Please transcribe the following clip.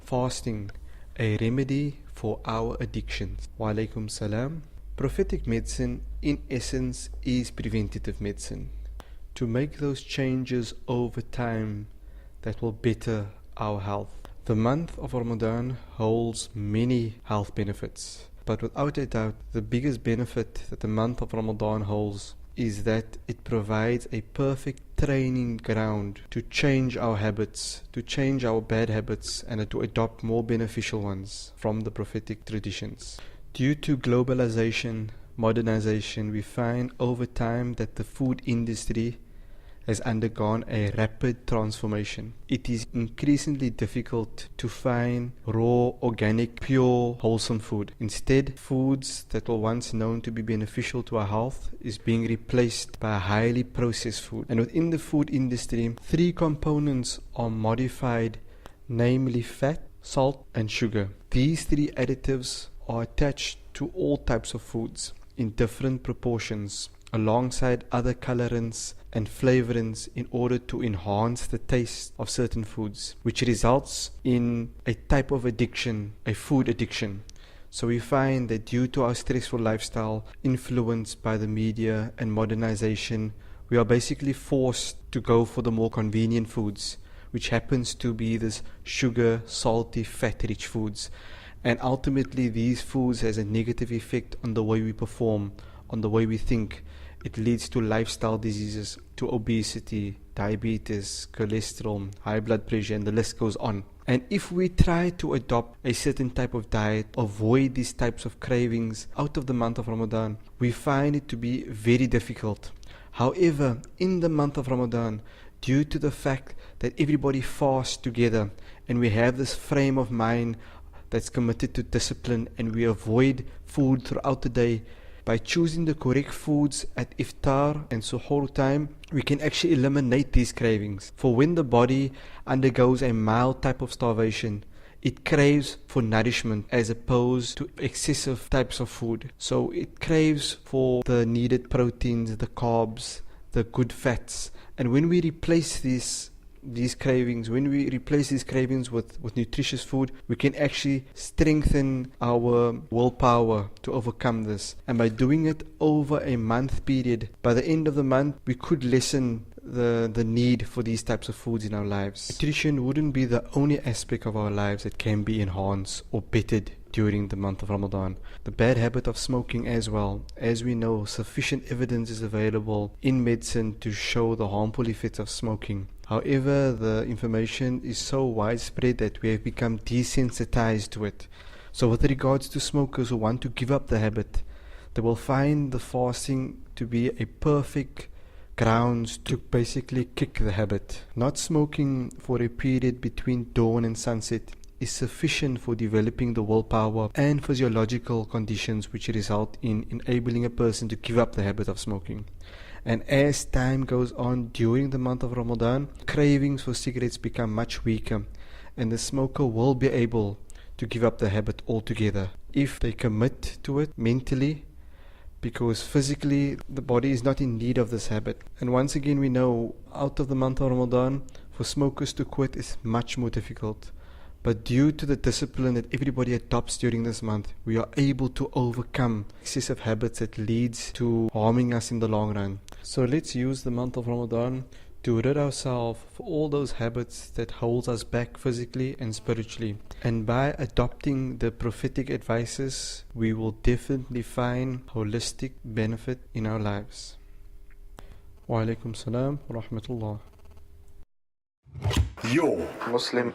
fasting a remedy for our addictions? Wa alaikum salam. Prophetic medicine, in essence, is preventative medicine. To make those changes over time that will better our health. The month of Ramadan holds many health benefits, but without a doubt, the biggest benefit that the month of Ramadan holds is that it provides a perfect training ground to change our habits, to change our bad habits, and to adopt more beneficial ones from the prophetic traditions. Due to globalization, modernization, we find over time that the food industry has undergone a rapid transformation. It is increasingly difficult to find raw, organic, pure, wholesome food. Instead, foods that were once known to be beneficial to our health is being replaced by highly processed food. And within the food industry, three components are modified, namely fat, salt, and sugar. These three additives are attached to all types of foods in different proportions, alongside other colorants and flavorants in order to enhance the taste of certain foods, which results in a type of addiction, a food addiction. So we find that due to our stressful lifestyle, influenced by the media and modernization, we are basically forced to go for the more convenient foods, which happens to be this sugar, salty, fat-rich foods. And ultimately, these foods has a negative effect on the way we perform, on the way we think. It leads to lifestyle diseases, to obesity, diabetes, cholesterol, high blood pressure, and the list goes on. And if we try to adopt a certain type of diet, avoid these types of cravings out of the month of Ramadan, we find it to be very difficult. However, in the month of Ramadan, due to the fact that everybody fasts together and we have this frame of mind that's committed to discipline, and we avoid food throughout the day, by choosing the correct foods at iftar and suhoor time, we can actually eliminate these cravings. For when the body undergoes a mild type of starvation, it craves for nourishment as opposed to excessive types of food. So it craves for the needed proteins, the carbs, the good fats. And when we replace these cravings, with nutritious food, we can actually strengthen our willpower to overcome this. And by doing it over a month period, by the end of the month, we could lessen the need for these types of foods in our lives. Nutrition wouldn't be the only aspect of our lives that can be enhanced or bettered during the month of Ramadan. The bad habit of smoking as well. As we know, sufficient evidence is available in medicine to show the harmful effects of smoking. However, the information is so widespread that we have become desensitized to it. So with regards to smokers who want to give up the habit, they will find the fasting to be a perfect grounds to basically kick the habit. Not smoking for a period between dawn and sunset is sufficient for developing the willpower and physiological conditions which result in enabling a person to give up the habit of smoking. And as time goes on during the month of Ramadan, cravings for cigarettes become much weaker, and the smoker will be able to give up the habit altogether if they commit to it mentally, because physically the body is not in need of this habit. And once again, we know out of the month of Ramadan, for smokers to quit is much more difficult. But due to the discipline that everybody adopts during this month, we are able to overcome excessive habits that leads to harming us in the long run. So let's use the month of Ramadan to rid ourselves of all those habits that hold us back physically and spiritually. And by adopting the prophetic advices, we will definitely find holistic benefit in our lives. Wa alaikum salam wa rahmatullah. Yo, Muslim.